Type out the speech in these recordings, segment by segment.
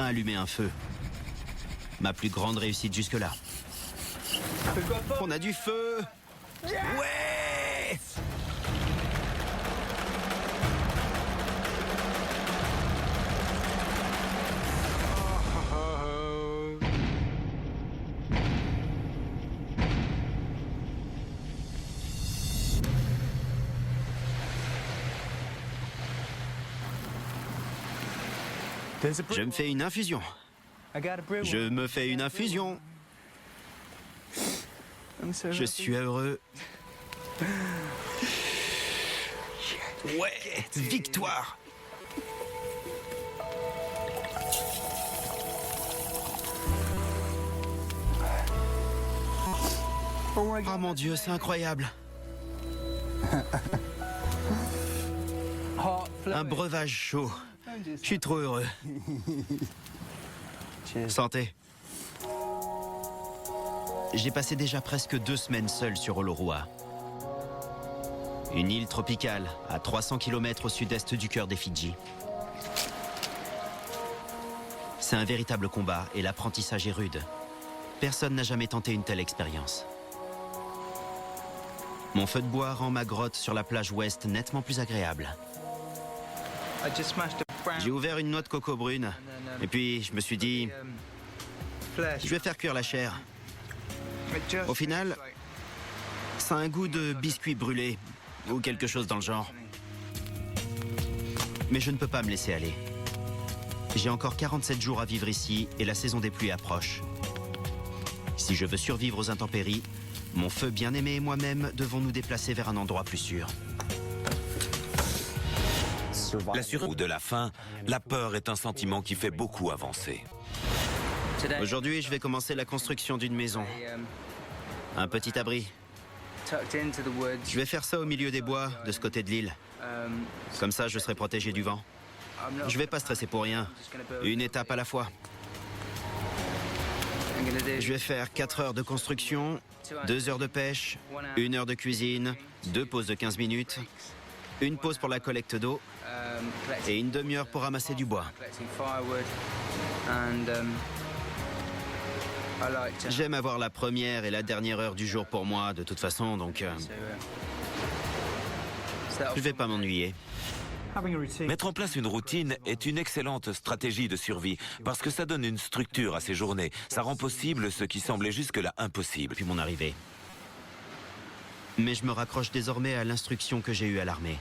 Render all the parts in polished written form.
allumer un feu. Ma plus grande réussite jusque-là. On a du feu! Ouais! Je me fais une infusion. Je me fais une infusion. Je suis heureux. Ouais, victoire. Oh mon Dieu, c'est incroyable. Un breuvage chaud. Je suis trop heureux. Santé. J'ai passé déjà presque 2 semaines seul sur Uluru. Une île tropicale à 300 km au sud-est du cœur des Fidji. C'est un véritable combat et l'apprentissage est rude. Personne n'a jamais tenté une telle expérience. Mon feu de bois rend ma grotte sur la plage ouest nettement plus agréable. J'ai ouvert une noix de coco brune et puis je me suis dit, je vais faire cuire la chair. Au final, ça a un goût de biscuit brûlé ou quelque chose dans le genre. Mais je ne peux pas me laisser aller. J'ai encore 47 jours à vivre ici et la saison des pluies approche. Si je veux survivre aux intempéries, mon feu bien-aimé et moi-même devons nous déplacer vers un endroit plus sûr. L'assurance de la faim, la peur est un sentiment qui fait beaucoup avancer. Aujourd'hui, je vais commencer la construction d'une maison. Un petit abri. Je vais faire ça au milieu des bois, de ce côté de l'île. Comme ça, je serai protégé du vent. Je vais pas stresser pour rien. Une étape à la fois. Je vais faire 4 heures de construction, 2 heures de pêche, 1 heure de cuisine, 2 pauses de 15 minutes, une pause pour la collecte d'eau et une demi-heure pour ramasser du bois. J'aime avoir la première et la dernière heure du jour pour moi, de toute façon, donc je vais pas m'ennuyer. Mettre en place une routine est une excellente stratégie de survie parce que ça donne une structure à ses journées. Ça rend possible ce qui semblait jusque-là impossible. Depuis mon arrivée. Mais je me raccroche désormais à l'instruction que j'ai eue à l'armée.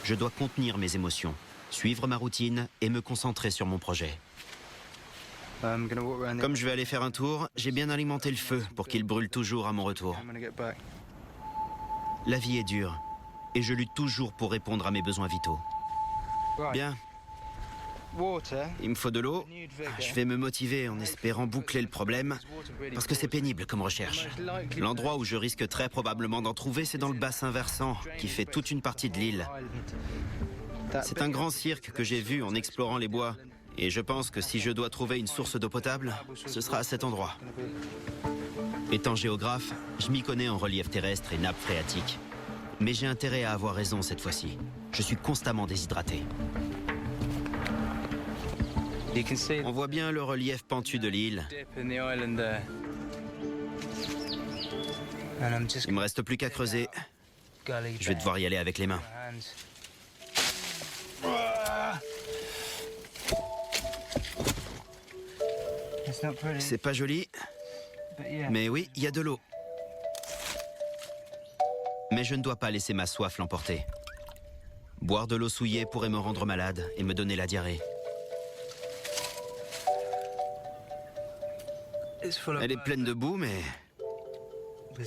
Je dois contenir mes émotions, suivre ma routine et me concentrer sur mon projet. Comme je vais aller faire un tour, j'ai bien alimenté le feu pour qu'il brûle toujours à mon retour. La vie est dure et je lutte toujours pour répondre à mes besoins vitaux. Bien. Il me faut de l'eau. Je vais me motiver en espérant boucler le problème, parce que c'est pénible comme recherche. L'endroit où je risque très probablement d'en trouver, c'est dans le bassin versant, qui fait toute une partie de l'île. C'est un grand cirque que j'ai vu en explorant les bois, et je pense que si je dois trouver une source d'eau potable, ce sera à cet endroit. Étant géographe, je m'y connais en relief terrestre et nappe phréatique. Mais j'ai intérêt à avoir raison cette fois-ci. Je suis constamment déshydraté. On voit bien le relief pentu de l'île. Il me reste plus qu'à creuser. Je vais devoir y aller avec les mains. C'est pas joli, mais oui, il y a de l'eau. Mais je ne dois pas laisser ma soif l'emporter. Boire de l'eau souillée pourrait me rendre malade et me donner la diarrhée. Elle est pleine de boue, mais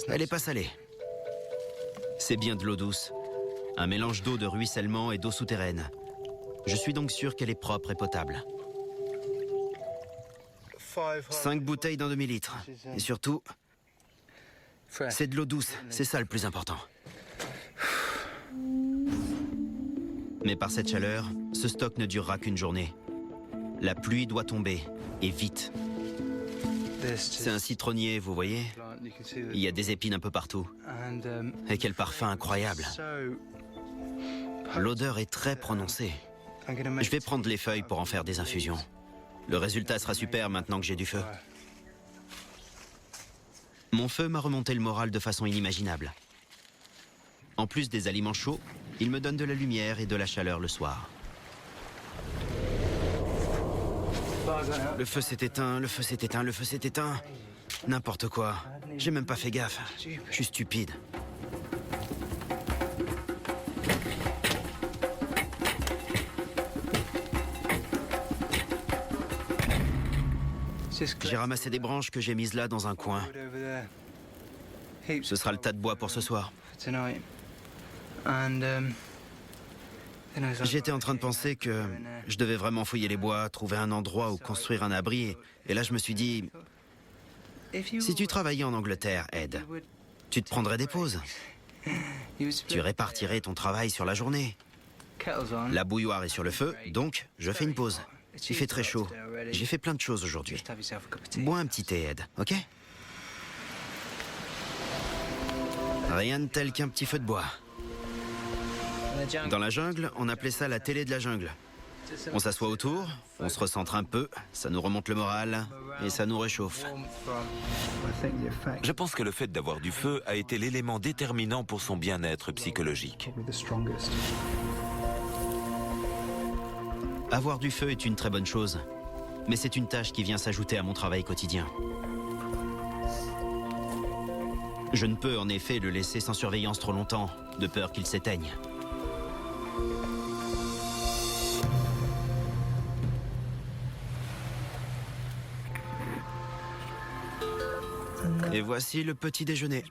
elle n'est pas salée. C'est bien de l'eau douce. Un mélange d'eau de ruissellement et d'eau souterraine. Je suis donc sûr qu'elle est propre et potable. 5 bouteilles d'un demi-litre. Et surtout, c'est de l'eau douce. C'est ça le plus important. Mais par cette chaleur, ce stock ne durera qu'une journée. La pluie doit tomber, et vite. C'est un citronnier, vous voyez? Il y a des épines un peu partout. Et quel parfum incroyable. L'odeur est très prononcée. Je vais prendre les feuilles pour en faire des infusions. Le résultat sera super maintenant que j'ai du feu. Mon feu m'a remonté le moral de façon inimaginable. En plus des aliments chauds, il me donne de la lumière et de la chaleur le soir. Le feu s'est éteint, le feu s'est éteint, le feu s'est éteint. N'importe quoi. J'ai même pas fait gaffe. Je suis stupide. J'ai ramassé des branches que j'ai mises là dans un coin. Ce sera le tas de bois pour ce soir. J'étais en train de penser que je devais vraiment fouiller les bois, trouver un endroit où construire un abri. Et là, je me suis dit, si tu travaillais en Angleterre, Ed, tu te prendrais des pauses. Tu répartirais ton travail sur la journée. La bouilloire est sur le feu, donc je fais une pause. Il fait très chaud. J'ai fait plein de choses aujourd'hui. Bois un petit thé, Ed, ok? Rien de tel qu'un petit feu de bois. Dans la jungle, on appelait ça la télé de la jungle. On s'assoit autour, on se recentre un peu, ça nous remonte le moral et ça nous réchauffe. Je pense que le fait d'avoir du feu a été l'élément déterminant pour son bien-être psychologique. Avoir du feu est une très bonne chose, mais c'est une tâche qui vient s'ajouter à mon travail quotidien. Je ne peux en effet le laisser sans surveillance trop longtemps, de peur qu'il s'éteigne. Et voici le petit déjeuner.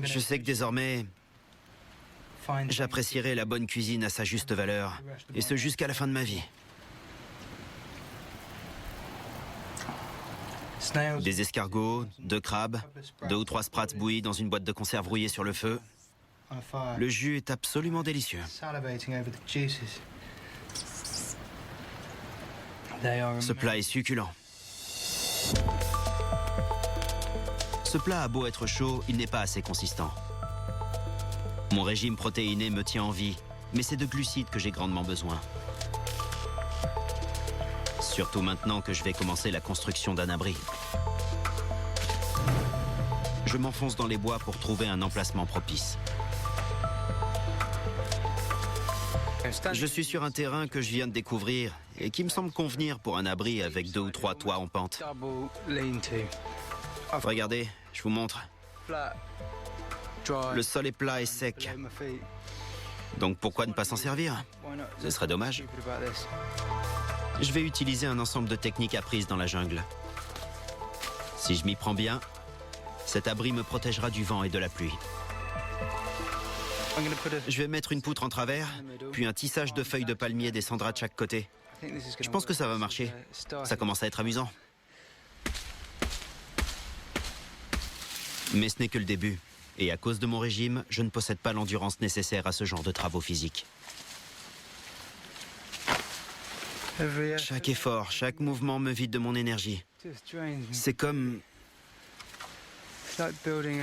Je sais que désormais, j'apprécierai la bonne cuisine à sa juste valeur, et ce jusqu'à la fin de ma vie. Des escargots, 2 crabes, 2 ou 3 sprats bouillis dans une boîte de conserve rouillée sur le feu. Le jus est absolument délicieux. Ce plat est succulent. Ce plat a beau être chaud, il n'est pas assez consistant. Mon régime protéiné me tient en vie, mais c'est de glucides que j'ai grandement besoin. Surtout maintenant que je vais commencer la construction d'un abri. Je m'enfonce dans les bois pour trouver un emplacement propice. Je suis sur un terrain que je viens de découvrir et qui me semble convenir pour un abri avec 2 ou 3 toits en pente. Regardez, je vous montre. Le sol est plat et sec. Donc pourquoi ne pas s'en servir? Ce serait dommage. Je vais utiliser un ensemble de techniques apprises dans la jungle. Si je m'y prends bien, cet abri me protégera du vent et de la pluie. Je vais mettre une poutre en travers, puis un tissage de feuilles de palmier descendra de chaque côté. Je pense que ça va marcher. Ça commence à être amusant. Mais ce n'est que le début. Et à cause de mon régime, je ne possède pas l'endurance nécessaire à ce genre de travaux physiques. Chaque effort, chaque mouvement me vide de mon énergie. C'est comme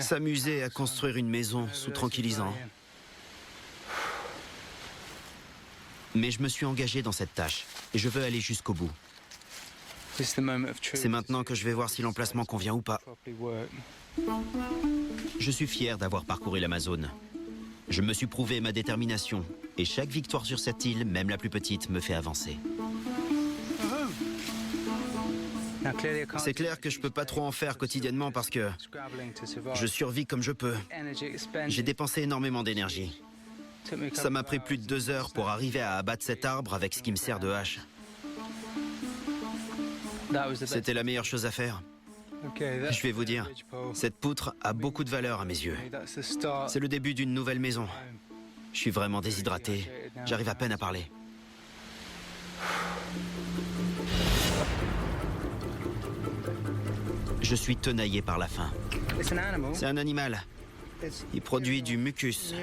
s'amuser à construire une maison sous tranquillisant. Mais je me suis engagé dans cette tâche et je veux aller jusqu'au bout. C'est maintenant que je vais voir si l'emplacement convient ou pas. Je suis fier d'avoir parcouru l'Amazone. Je me suis prouvé ma détermination et chaque victoire sur cette île, même la plus petite, me fait avancer. C'est clair que je peux pas trop en faire quotidiennement parce que je survis comme je peux. J'ai dépensé énormément d'énergie. Ça m'a pris plus de 2 heures pour arriver à abattre cet arbre avec ce qui me sert de hache. C'était la meilleure chose à faire. Je vais vous dire, cette poutre a beaucoup de valeur à mes yeux. C'est le début d'une nouvelle maison. Je suis vraiment déshydraté. J'arrive à peine à parler. Je suis tenaillé par la faim. C'est un animal. Il produit du mucus.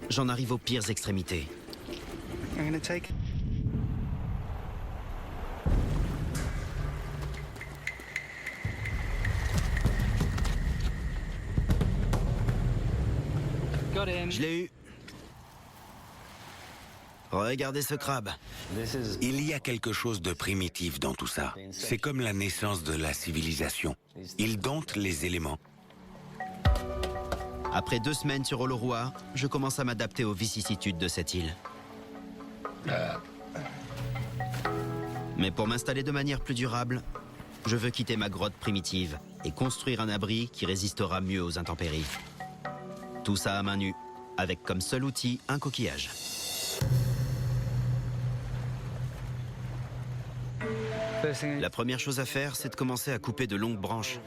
J'en arrive aux pires extrémités. Je l'ai eu. Regardez ce crabe. Il y a quelque chose de primitif dans tout ça. C'est comme la naissance de la civilisation. Il dompte les éléments. Après 2 semaines sur Olo'rua, je commence à m'adapter aux vicissitudes de cette île. Mais pour m'installer de manière plus durable, je veux quitter ma grotte primitive et construire un abri qui résistera mieux aux intempéries. Tout ça à main nue, avec comme seul outil un coquillage. La première chose à faire, c'est de commencer à couper de longues branches.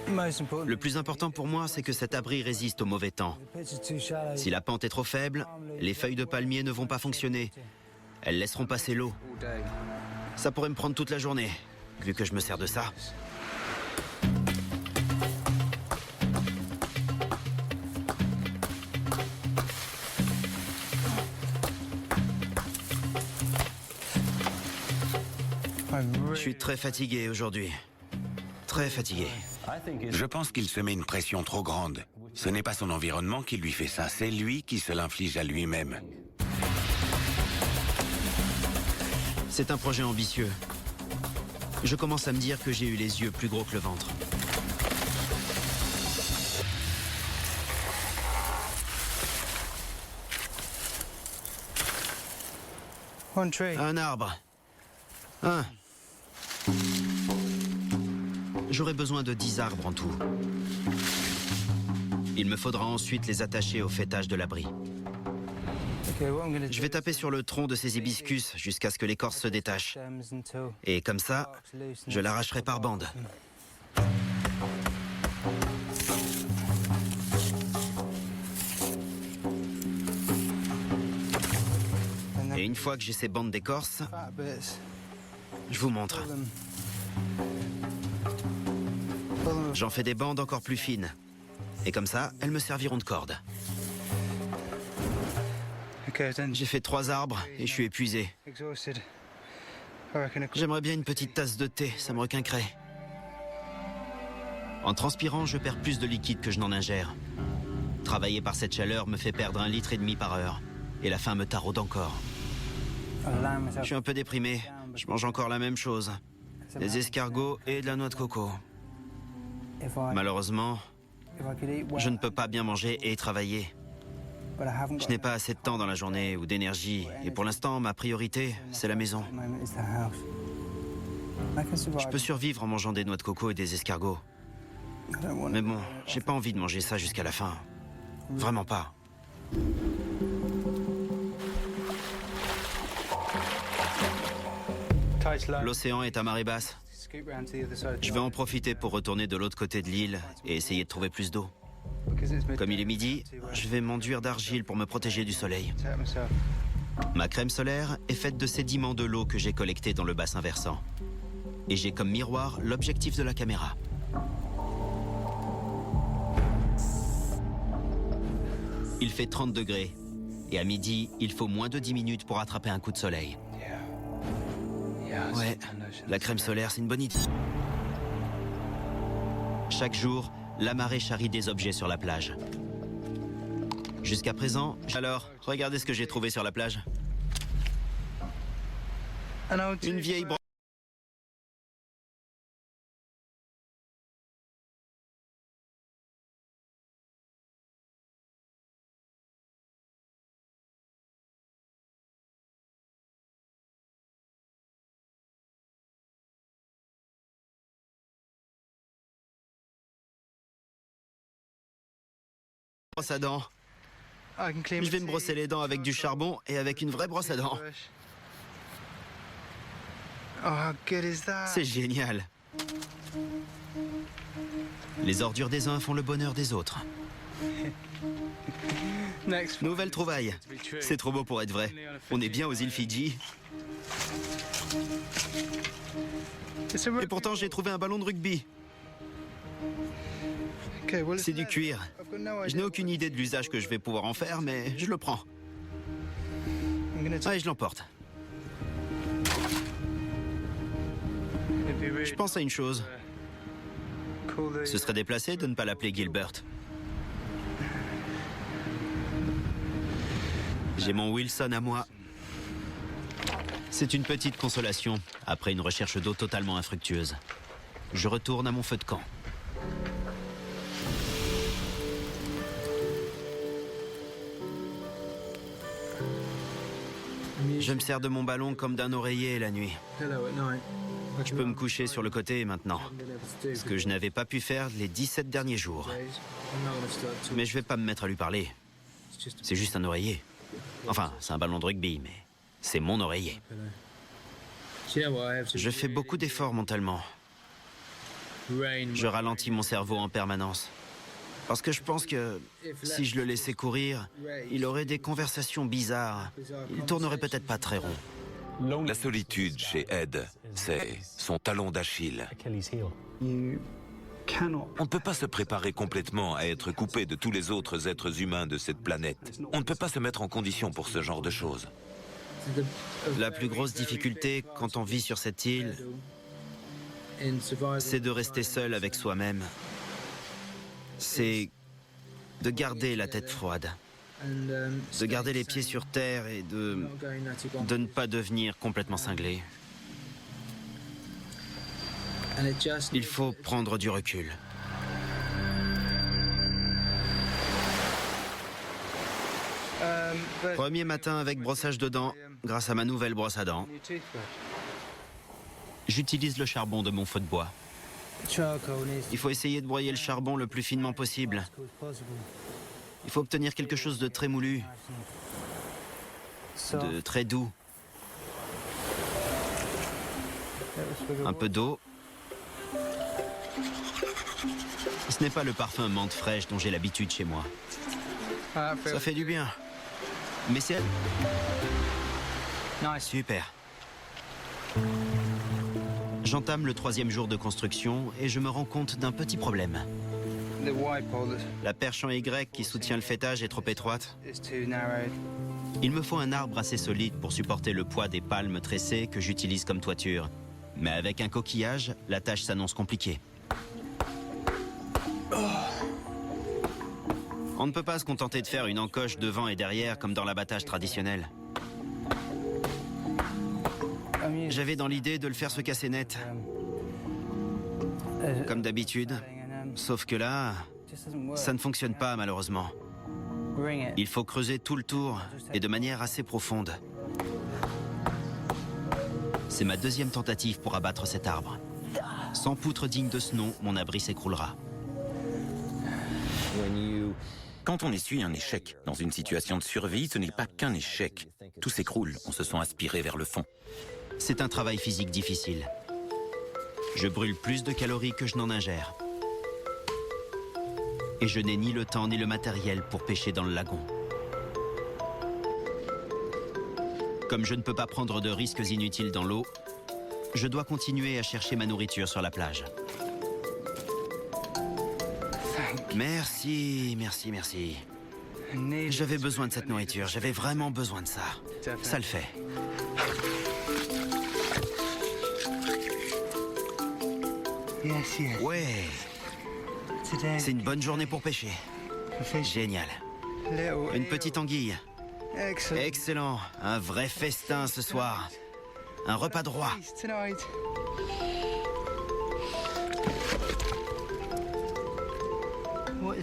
Le plus important pour moi, c'est que cet abri résiste au mauvais temps. Si la pente est trop faible, les feuilles de palmier ne vont pas fonctionner. Elles laisseront passer l'eau. Ça pourrait me prendre toute la journée, vu que je me sers de ça. Je suis très fatigué aujourd'hui. Très fatigué. Je pense qu'il se met une pression trop grande. Ce n'est pas son environnement qui lui fait ça, c'est lui qui se l'inflige à lui-même. C'est un projet ambitieux. Je commence à me dire que j'ai eu les yeux plus gros que le ventre. Un arbre. Un. J'aurai besoin de 10 arbres en tout. Il me faudra ensuite les attacher au faîtage de l'abri. Je vais taper sur le tronc de ces hibiscus jusqu'à ce que l'écorce se détache. Et comme ça, je l'arracherai par bande. Et une fois que j'ai ces bandes d'écorce, je vous montre. J'en fais des bandes encore plus fines. Et comme ça, elles me serviront de corde. J'ai fait 3 arbres et je suis épuisé. J'aimerais bien une petite tasse de thé, ça me requinquerait. En transpirant, je perds plus de liquide que je n'en ingère. Travailler par cette chaleur me fait perdre 1,5 litre par heure. Et la faim me taraude encore. Je suis un peu déprimé. Je mange encore la même chose. Des escargots et de la noix de coco. Malheureusement, je ne peux pas bien manger et travailler. Je n'ai pas assez de temps dans la journée ou d'énergie. Et pour l'instant, ma priorité, c'est la maison. Je peux survivre en mangeant des noix de coco et des escargots. Mais bon, j'ai pas envie de manger ça jusqu'à la fin. Vraiment pas. L'océan est à marée basse. Je vais en profiter pour retourner de l'autre côté de l'île et essayer de trouver plus d'eau. Comme il est midi, je vais m'enduire d'argile pour me protéger du soleil. Ma crème solaire est faite de sédiments de l'eau que j'ai collecté dans le bassin versant. Et j'ai comme miroir l'objectif de la caméra. Il fait 30 degrés. Et à midi, il faut moins de 10 minutes pour attraper un coup de soleil. Ouais, la crème solaire, c'est une bonne idée. Chaque jour, la marée charrie des objets sur la plage. Jusqu'à présent, alors, regardez ce que j'ai trouvé sur la plage. Une vieille brosse. Brosse à dents. Je vais me brosser les dents avec du charbon et avec une vraie brosse à dents. C'est génial. Les ordures des uns font le bonheur des autres. Nouvelle trouvaille. C'est trop beau pour être vrai. On est bien aux îles Fidji. Et pourtant, j'ai trouvé un ballon de rugby. C'est du cuir. Je n'ai aucune idée de l'usage que je vais pouvoir en faire, mais je le prends. Allez, je l'emporte. Je pense à une chose. Ce serait déplacé de ne pas l'appeler Gilbert. J'ai mon Wilson à moi. C'est une petite consolation, après une recherche d'eau totalement infructueuse. Je retourne à mon feu de camp. Je me sers de mon ballon comme d'un oreiller la nuit. Je peux me coucher sur le côté maintenant, ce que je n'avais pas pu faire les 17 derniers jours. Mais je vais pas me mettre à lui parler. C'est juste un oreiller. Enfin, c'est un ballon de rugby, mais c'est mon oreiller. Je fais beaucoup d'efforts mentalement. Je ralentis mon cerveau en permanence. Parce que je pense que si je le laissais courir, il aurait des conversations bizarres. Il tournerait peut-être pas très rond. La solitude chez Ed, c'est son talon d'Achille. On ne peut pas se préparer complètement à être coupé de tous les autres êtres humains de cette planète. On ne peut pas se mettre en condition pour ce genre de choses. La plus grosse difficulté quand on vit sur cette île, c'est de rester seul avec soi-même. C'est de garder la tête froide, de garder les pieds sur terre et de ne pas devenir complètement cinglé. Il faut prendre du recul. Premier matin avec brossage de dents, grâce à ma nouvelle brosse à dents. J'utilise le charbon de mon feu de bois. Il faut essayer de broyer le charbon le plus finement possible. Il faut obtenir quelque chose de très moulu, de très doux. Un peu d'eau. Ce n'est pas le parfum menthe fraîche dont j'ai l'habitude chez moi. Ça fait du bien. Mais c'est... Super. J'entame le 3e jour de construction et je me rends compte d'un petit problème. La perche en Y qui soutient le faîtage est trop étroite. Il me faut un arbre assez solide pour supporter le poids des palmes tressées que j'utilise comme toiture. Mais avec un coquillage, la tâche s'annonce compliquée. On ne peut pas se contenter de faire une encoche devant et derrière comme dans l'abattage traditionnel. J'avais dans l'idée de le faire se casser net, comme d'habitude, sauf que là, ça ne fonctionne pas malheureusement. Il faut creuser tout le tour et de manière assez profonde. C'est ma 2e tentative pour abattre cet arbre. Sans poutre digne de ce nom, mon abri s'écroulera. Quand on essuie un échec dans une situation de survie, ce n'est pas qu'un échec. Tout s'écroule, on se sent aspiré vers le fond. C'est un travail physique difficile. Je brûle plus de calories que je n'en ingère. Et je n'ai ni le temps ni le matériel pour pêcher dans le lagon. Comme je ne peux pas prendre de risques inutiles dans l'eau, je dois continuer à chercher ma nourriture sur la plage. Merci, merci, merci. J'avais besoin de cette nourriture, j'avais vraiment besoin de ça. Ça le fait. Ouais. C'est une bonne journée pour pêcher. Génial. Une petite anguille. Excellent. Un vrai festin ce soir. Un repas de roi.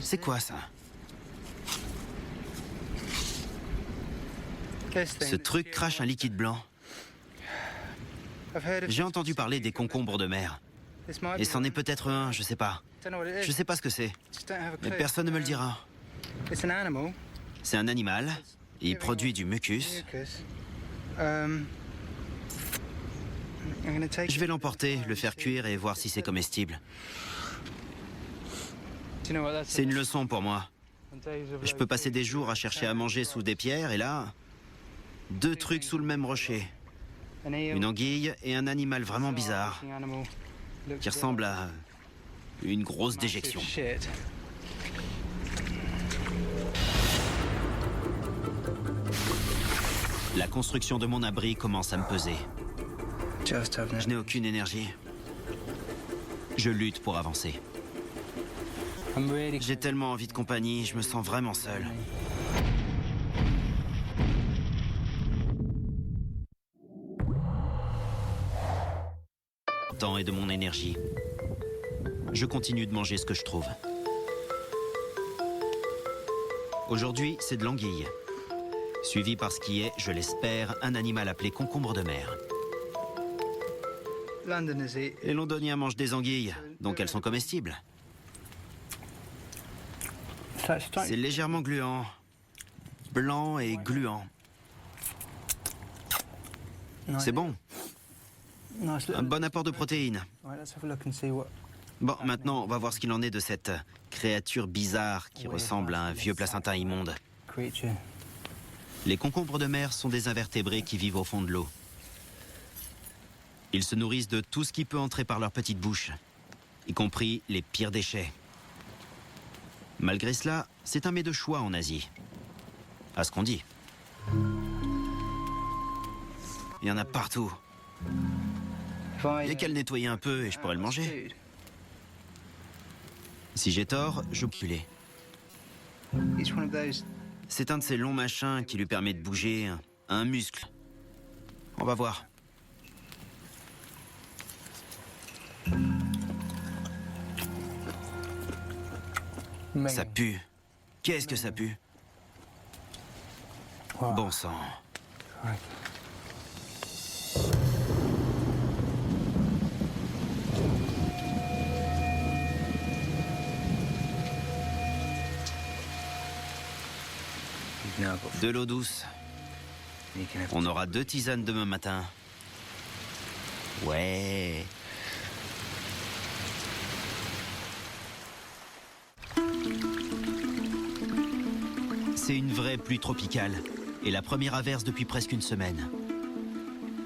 C'est quoi ça? Ce truc crache un liquide blanc. J'ai entendu parler des concombres de mer. Et c'en est peut-être un, je sais pas. Je sais pas ce que c'est. Mais personne ne me le dira. C'est un animal. Il produit du mucus. Je vais l'emporter, le faire cuire et voir si c'est comestible. C'est une leçon pour moi. Je peux passer des jours à chercher à manger sous des pierres et là, 2 trucs sous le même rocher. Une anguille et un animal vraiment bizarre qui ressemble à une grosse déjection. La construction de mon abri commence à me peser. Je n'ai aucune énergie. Je lutte pour avancer. J'ai tellement envie de compagnie, je me sens vraiment seul. temps et de mon énergie. Je continue de manger ce que je trouve. Aujourd'hui, c'est de l'anguille, suivi par ce qui est, je l'espère, un animal appelé concombre de mer. Les Londoniens mangent des anguilles, donc elles sont comestibles. C'est légèrement gluant, blanc et gluant. C'est bon. Un bon apport de protéines. Bon, maintenant, on va voir ce qu'il en est de cette créature bizarre qui ressemble à un vieux placenta immonde. Les concombres de mer sont des invertébrés qui vivent au fond de l'eau. Ils se nourrissent de tout ce qui peut entrer par leur petite bouche, y compris les pires déchets. Malgré cela, c'est un mets de choix en Asie. À ce qu'on dit. Il y en a partout. Il n'y a qu'à le nettoyer un peu et je pourrais le manger. Si j'ai tort, je peux. C'est un de ces longs machins qui lui permet de bouger un muscle. On va voir. Ça pue. Qu'est-ce que ça pue? Bon sang. De l'eau douce. On aura 2 tisanes demain matin. Ouais. C'est une vraie pluie tropicale et la première averse depuis presque une semaine.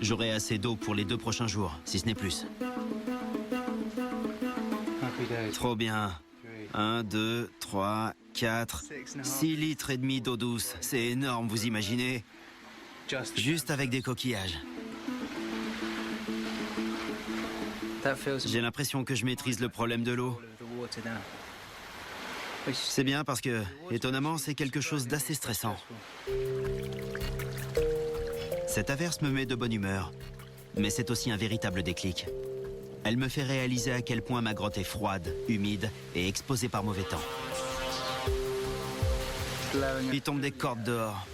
J'aurai assez d'eau pour les 2 prochains jours, si ce n'est plus. Trop bien. 1, 2, 3, 4, 6 litres et demi d'eau douce. C'est énorme, vous imaginez? Juste avec des coquillages. J'ai l'impression que je maîtrise le problème de l'eau. C'est bien parce que, étonnamment, c'est quelque chose d'assez stressant. Cette averse me met de bonne humeur, mais c'est aussi un véritable déclic. Elle me fait réaliser à quel point ma grotte est froide, humide et exposée par mauvais temps. Il tombe des cordes dehors.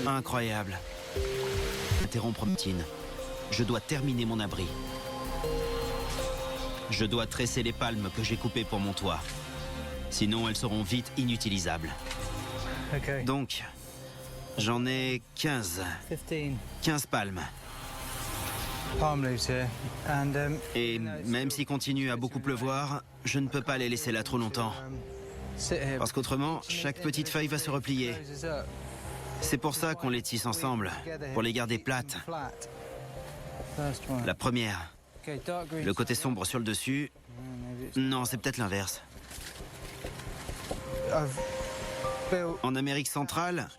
Incroyable. Interrompre routine. Je dois terminer mon abri. Je dois tresser les palmes que j'ai coupées pour mon toit. Sinon, elles seront vite inutilisables. Donc, j'en ai 15. 15 palmes. Et même s'il continue à beaucoup pleuvoir, je ne peux pas les laisser là trop longtemps. Parce qu'autrement, chaque petite feuille va se replier. C'est pour ça qu'on les tisse ensemble, pour les garder plates. La première. Le côté sombre sur le dessus. Non, c'est peut-être l'inverse. En Amérique centrale,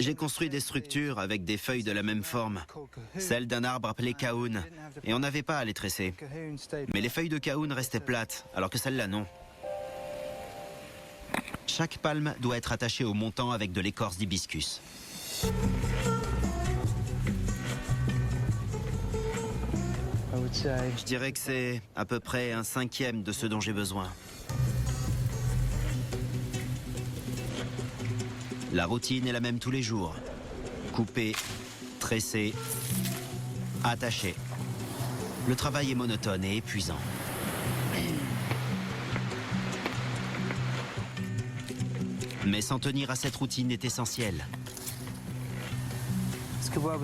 j'ai construit des structures avec des feuilles de la même forme, celles d'un arbre appelé cahoun, et on n'avait pas à les tresser. Mais les feuilles de cahoun restaient plates, alors que celles-là non. Chaque palme doit être attachée au montant avec de l'écorce d'hibiscus. Je dirais que c'est à peu près 1/5 de ce dont j'ai besoin. La routine est la même tous les jours. Couper, tresser, attacher. Le travail est monotone et épuisant. Mais s'en tenir à cette routine est essentiel.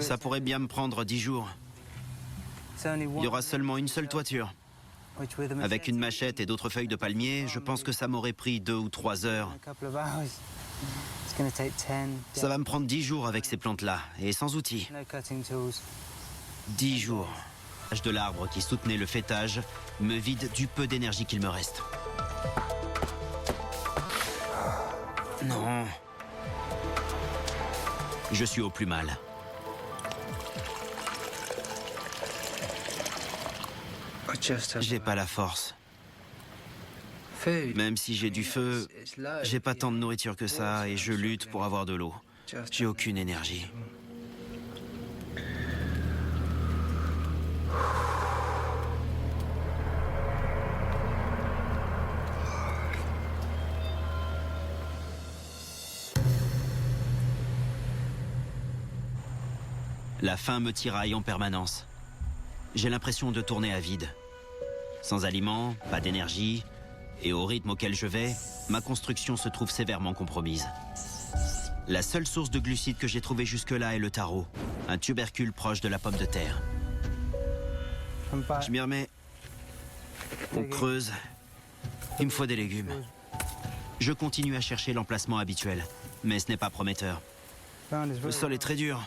Ça pourrait bien me prendre 10 jours. Il y aura seulement une seule toiture. Avec une machette et d'autres feuilles de palmier, je pense que ça m'aurait pris 2 ou 3 heures. Ça va me prendre 10 jours avec ces plantes-là, et sans outils. 10 jours. L'âge de l'arbre qui soutenait le fêtage me vide du peu d'énergie qu'il me reste. Non. Je suis au plus mal. J'ai pas la force. Même si j'ai du feu, j'ai pas tant de nourriture que ça et je lutte pour avoir de l'eau. J'ai aucune énergie. La faim me tiraille en permanence. J'ai l'impression de tourner à vide. Sans aliments, pas d'énergie, et au rythme auquel je vais, ma construction se trouve sévèrement compromise. La seule source de glucides que j'ai trouvée jusque-là est le taro, un tubercule proche de la pomme de terre. Je m'y remets. On creuse. Il me faut des légumes. Je continue à chercher l'emplacement habituel, mais ce n'est pas prometteur. Le sol est très dur.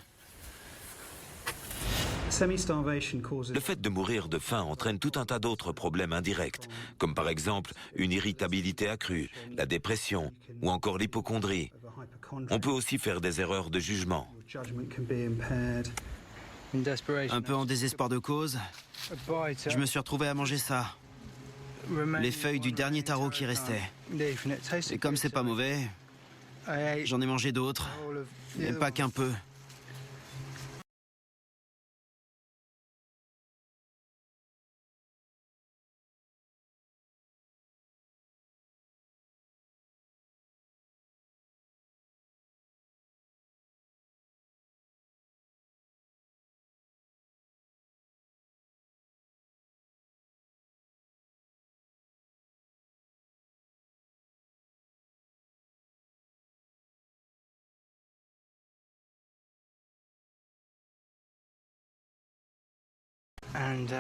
Le fait de mourir de faim entraîne tout un tas d'autres problèmes indirects, comme par exemple une irritabilité accrue, la dépression ou encore l'hypocondrie. On peut aussi faire des erreurs de jugement. Un peu en désespoir de cause, je me suis retrouvé à manger ça. Les feuilles du dernier taro qui restait. Et comme c'est pas mauvais, j'en ai mangé d'autres, mais pas qu'un peu.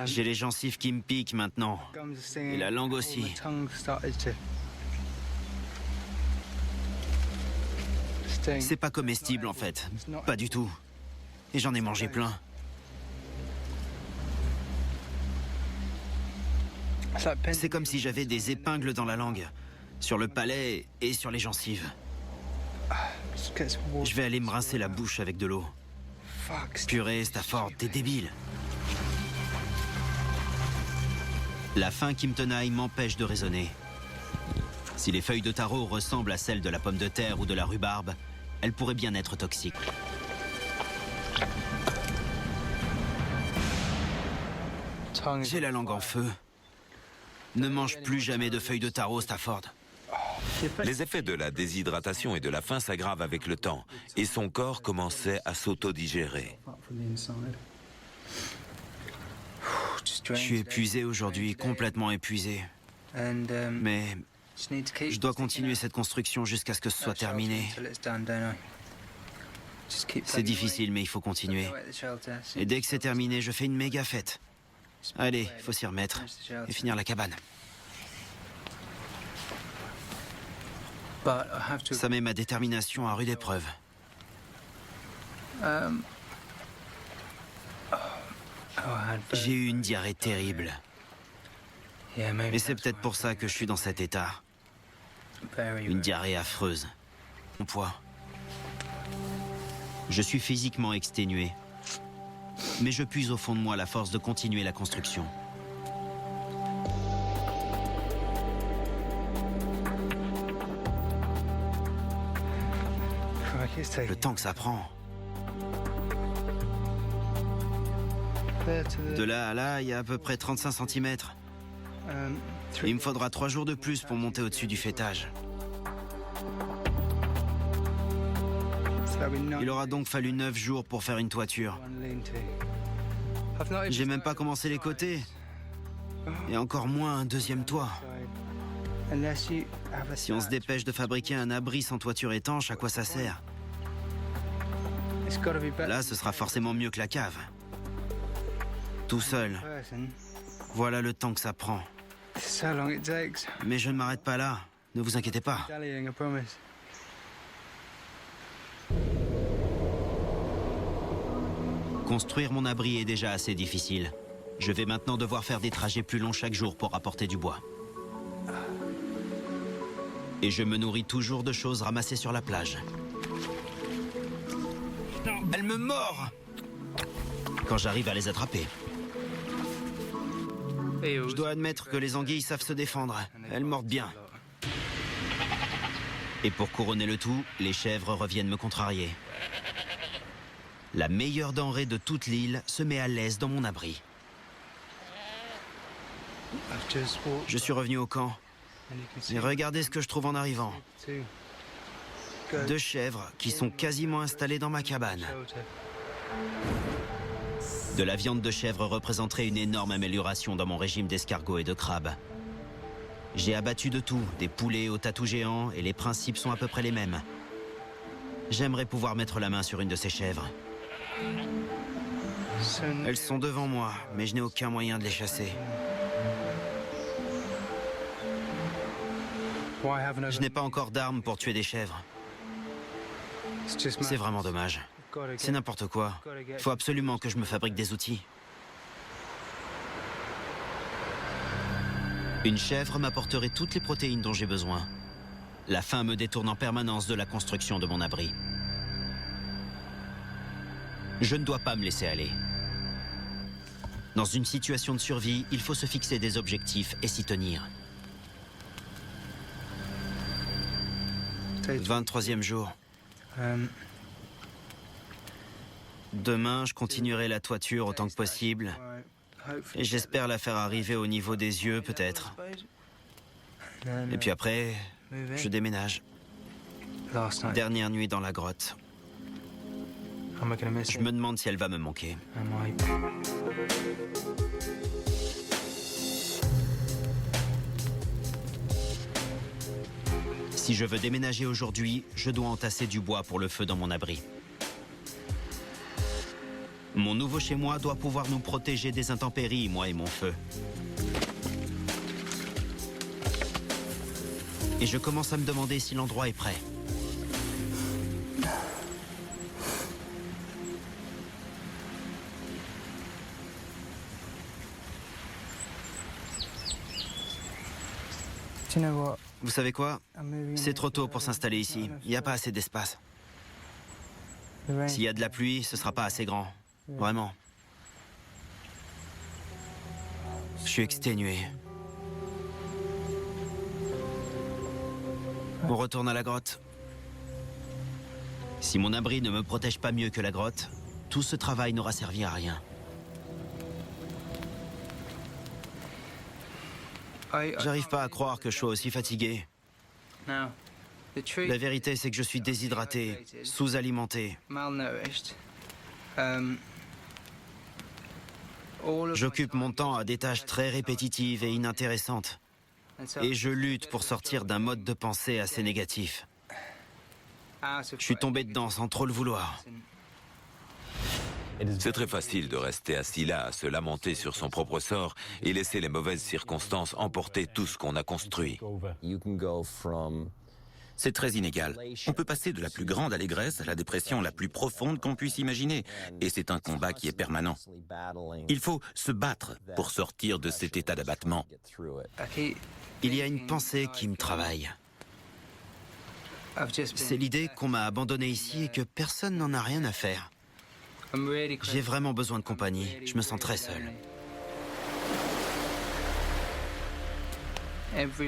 J'ai les gencives qui me piquent maintenant, et la langue aussi. C'est pas comestible en fait, pas du tout. Et j'en ai mangé plein. C'est comme si j'avais des épingles dans la langue, sur le palais et sur les gencives. Je vais aller me rincer la bouche avec de l'eau. Purée, Stafford, t'es débile. La faim qui me tenaille m'empêche de raisonner. Si les feuilles de taro ressemblent à celles de la pomme de terre ou de la rhubarbe, elles pourraient bien être toxiques. J'ai la langue en feu. Ne mange plus jamais de feuilles de taro, Stafford. Les effets de la déshydratation et de la faim s'aggravent avec le temps, et son corps commençait à s'autodigérer. Je suis épuisé aujourd'hui, complètement épuisé. Mais je dois continuer cette construction jusqu'à ce que ce soit terminé. C'est difficile, mais il faut continuer. Et dès que c'est terminé, je fais une méga fête. Allez, il faut s'y remettre et finir la cabane. Ça met ma détermination à rude épreuve. J'ai eu une diarrhée terrible. Et c'est peut-être pour ça que je suis dans cet état. Une diarrhée affreuse. Mon poids. Je suis physiquement exténué. Mais je puise au fond de moi la force de continuer la construction. Le temps que ça prend. De là à là, il y a à peu près 35 cm. Il me faudra 3 jours de plus pour monter au-dessus du fêtage. Il aura donc fallu 9 jours pour faire une toiture. J'ai même pas commencé les côtés. Et encore moins un deuxième toit. Si on se dépêche de fabriquer un abri sans toiture étanche, à quoi ça sert? Là, ce sera forcément mieux que la cave. Tout seul. Voilà le temps que ça prend. Mais je ne m'arrête pas là. Ne vous inquiétez pas. Construire mon abri est déjà assez difficile. Je vais maintenant devoir faire des trajets plus longs chaque jour pour apporter du bois. Et je me nourris toujours de choses ramassées sur la plage. Elle me mord quand j'arrive à les attraper. Je dois admettre que les anguilles savent se défendre. Elles mordent bien. Et pour couronner le tout, les chèvres reviennent me contrarier. La meilleure denrée de toute l'île se met à l'aise dans mon abri. Je suis revenu au camp. Et regardez ce que je trouve en arrivant. 2 chèvres qui sont quasiment installées dans ma cabane. De la viande de chèvre représenterait une énorme amélioration dans mon régime d'escargots et de crabes. J'ai abattu de tout, des poulets aux tatous géants, et les principes sont à peu près les mêmes. J'aimerais pouvoir mettre la main sur une de ces chèvres. Elles sont devant moi, mais je n'ai aucun moyen de les chasser. Je n'ai pas encore d'armes pour tuer des chèvres. C'est vraiment dommage. C'est n'importe quoi. Il faut absolument que je me fabrique des outils. Une chèvre m'apporterait toutes les protéines dont j'ai besoin. La faim me détourne en permanence de la construction de mon abri. Je ne dois pas me laisser aller. Dans une situation de survie, il faut se fixer des objectifs et s'y tenir. 23e jour. Demain, je continuerai la toiture autant que possible. Et j'espère la faire arriver au niveau des yeux, peut-être. Et puis après, je déménage. Dernière nuit dans la grotte. Je me demande si elle va me manquer. Si je veux déménager aujourd'hui, je dois entasser du bois pour le feu dans mon abri. Mon nouveau chez-moi doit pouvoir nous protéger des intempéries, moi et mon feu. Et je commence à me demander si l'endroit est prêt. Vous savez quoi? C'est trop tôt pour s'installer ici. Il n'y a pas assez d'espace. S'il y a de la pluie, ce ne sera pas assez grand. Vraiment. Je suis exténué. On retourne à la grotte. Si mon abri ne me protège pas mieux que la grotte, tout ce travail n'aura servi à rien. J'arrive pas à croire que je sois aussi fatigué. La vérité, c'est que je suis déshydraté, sous-alimenté. J'occupe mon temps à des tâches très répétitives et inintéressantes. Et je lutte pour sortir d'un mode de pensée assez négatif. Je suis tombé dedans sans trop le vouloir. C'est très facile de rester assis là, à se lamenter sur son propre sort et laisser les mauvaises circonstances emporter tout ce qu'on a construit. C'est très inégal. On peut passer de la plus grande allégresse à la dépression la plus profonde qu'on puisse imaginer. Et c'est un combat qui est permanent. Il faut se battre pour sortir de cet état d'abattement. Il y a une pensée qui me travaille. C'est l'idée qu'on m'a abandonné ici et que personne n'en a rien à faire. J'ai vraiment besoin de compagnie. Je me sens très seul.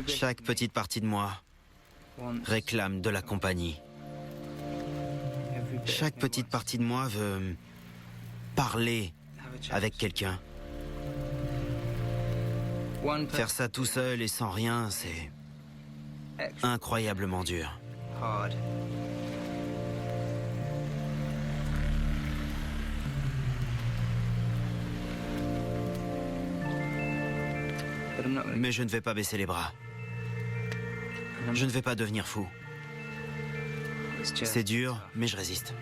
Chaque petite partie de moi réclame de la compagnie. Chaque petite partie de moi veut parler avec quelqu'un. Faire ça tout seul et sans rien, c'est incroyablement dur. Mais je ne vais pas baisser les bras. Je ne vais pas devenir fou. C'est dur, mais je résiste.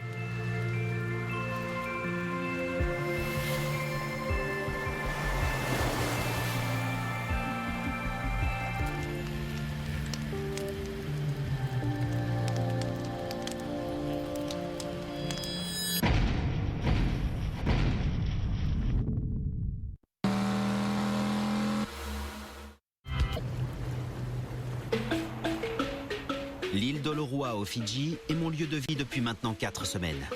L'île d'Olorua aux Fidji est mon lieu de vie depuis maintenant 4 semaines.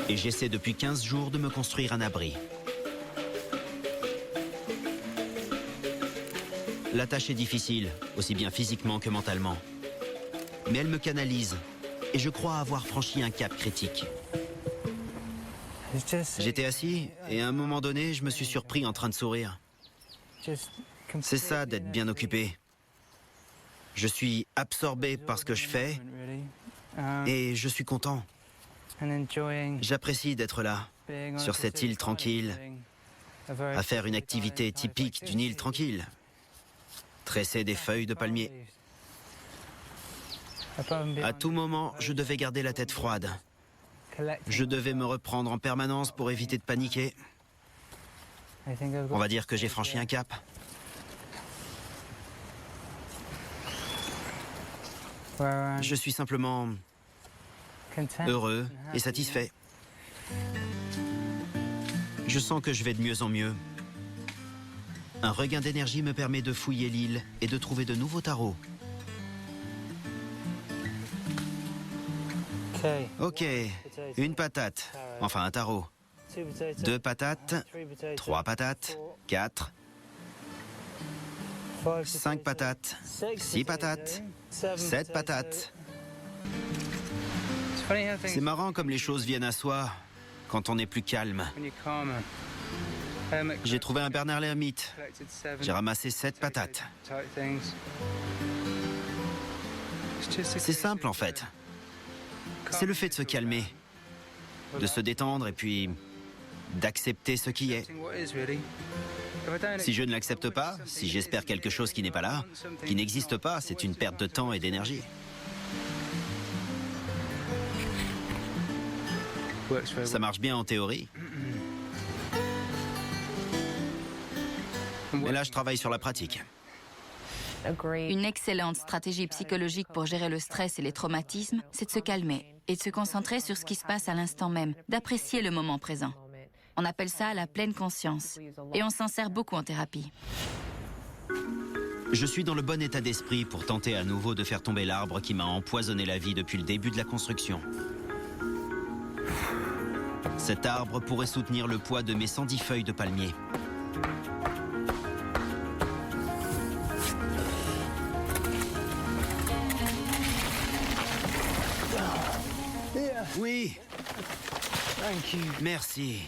Et j'essaie depuis 15 jours de me construire un abri. La tâche est difficile, aussi bien physiquement que mentalement. Mais elle me canalise et je crois avoir franchi un cap critique. J'étais assis et à un moment donné, je me suis surpris en train de sourire. C'est ça d'être bien occupé. Je suis absorbé par ce que je fais Et je suis content. J'apprécie d'être là, sur cette île tranquille, à faire une activité typique d'une île tranquille. Tresser des feuilles de palmier. À tout moment, je devais garder la tête froide. Je devais me reprendre en permanence pour éviter de paniquer. On va dire que j'ai franchi un cap. Je suis simplement heureux et satisfait. Je sens que je vais de mieux en mieux. Un regain d'énergie me permet de fouiller l'île et de trouver de nouveaux tarots. Ok, une patate, enfin un tarot. 2 patates, 3 patates, 4, 5 patates, 6 patates, 7 patates. C'est marrant comme les choses viennent à soi quand on est plus calme. J'ai trouvé un Bernard l'ermite. J'ai ramassé 7 patates. C'est simple en fait. C'est le fait de se calmer, de se détendre et puis d'accepter ce qui est. Si je ne l'accepte pas, si j'espère quelque chose qui n'est pas là, qui n'existe pas, c'est une perte de temps et d'énergie. Ça marche bien en théorie. Mais là, je travaille sur la pratique. Une excellente stratégie psychologique pour gérer le stress et les traumatismes, c'est de se calmer et de se concentrer sur ce qui se passe à l'instant même, d'apprécier le moment présent. On appelle ça la pleine conscience et on s'en sert beaucoup en thérapie. Je suis dans le bon état d'esprit pour tenter à nouveau de faire tomber l'arbre qui m'a empoisonné la vie depuis le début de la construction. Cet arbre pourrait soutenir le poids de mes 110 feuilles de palmier. Oui. Merci.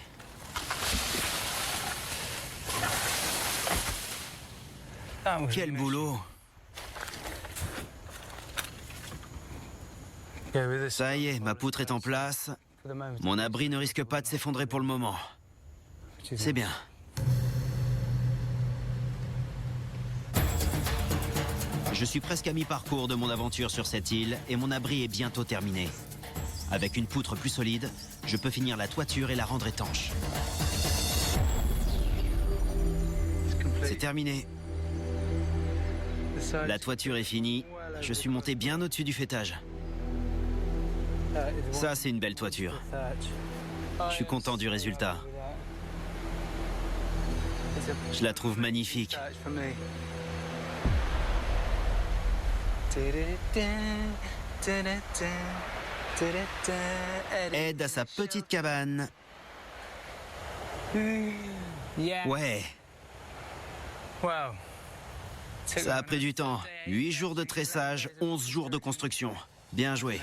Quel boulot. Ça y est, ma poutre est en place. Mon abri ne risque pas de s'effondrer pour le moment. C'est bien. Je suis presque à mi-parcours de mon aventure sur cette île et mon abri est bientôt terminé. Avec une poutre plus solide, je peux finir la toiture et la rendre étanche. C'est terminé. La toiture est finie. Je suis monté bien au-dessus du fêtage. Ça, c'est une belle toiture. Je suis content du résultat. Je la trouve magnifique. Ed a sa petite cabane. Ouais. Ça a pris du temps. 8 jours de tressage, 11 jours de construction. Bien joué.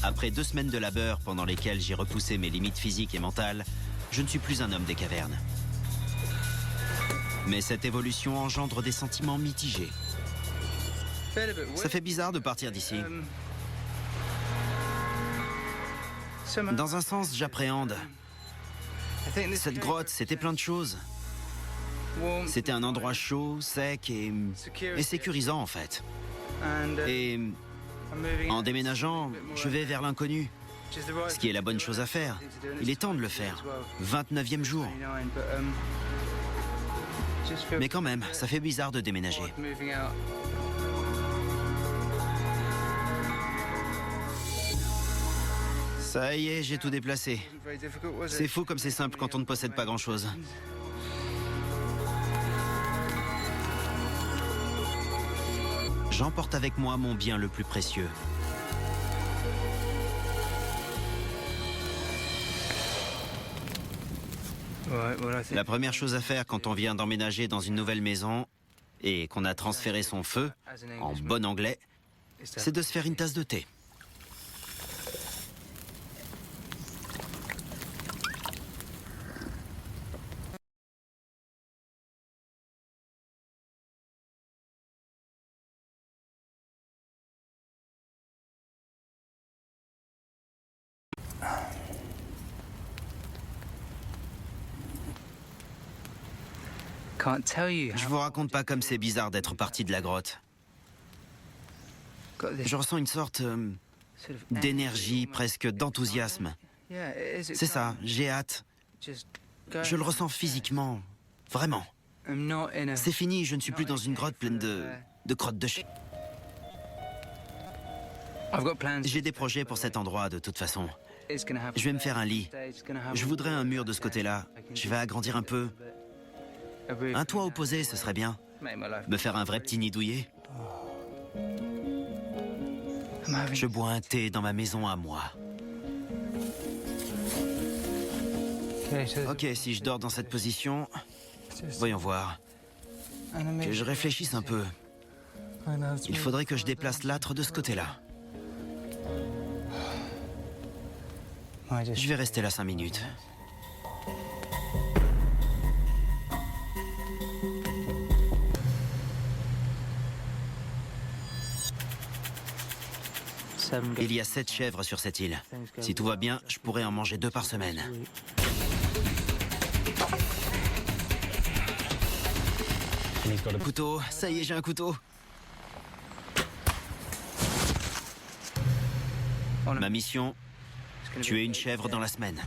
Après 2 semaines de labeur pendant lesquelles j'ai repoussé mes limites physiques et mentales, je ne suis plus un homme des cavernes. Mais cette évolution engendre des sentiments mitigés. Ça fait bizarre de partir d'ici. Dans un sens, j'appréhende. Cette grotte, c'était plein de choses. C'était un endroit chaud, sec et sécurisant en fait. Et en déménageant, je vais vers l'inconnu. Ce qui est la bonne chose à faire. Il est temps de le faire. 29e jour. Mais quand même, ça fait bizarre de déménager. Ça y est, j'ai tout déplacé. C'est fou comme c'est simple quand on ne possède pas grand-chose. J'emporte avec moi mon bien le plus précieux. La première chose à faire quand on vient d'emménager dans une nouvelle maison et qu'on a transféré son feu, en bon anglais, c'est de se faire une tasse de thé. Je vous raconte pas comme c'est bizarre d'être parti de la grotte. Je ressens une sorte d'énergie, presque d'enthousiasme. C'est ça, j'ai hâte. Je le ressens physiquement, vraiment. C'est fini, je ne suis plus dans une grotte pleine de crottes de chien. J'ai des projets pour cet endroit de toute façon. Je vais me faire un lit. Je voudrais un mur de ce côté-là. Je vais agrandir un peu. Un toit opposé, ce serait bien. Me faire un vrai petit nid douillet. Je bois un thé dans ma maison à moi. Ok, si je dors dans cette position, voyons voir. Que je réfléchisse un peu. Il faudrait que je déplace l'âtre de ce côté-là. Je vais rester là 5 minutes. Il y a 7 chèvres sur cette île. Si tout va bien, je pourrais en manger 2 par semaine. Couteau, ça y est, j'ai un couteau. Ma mission, tuer une chèvre dans la semaine.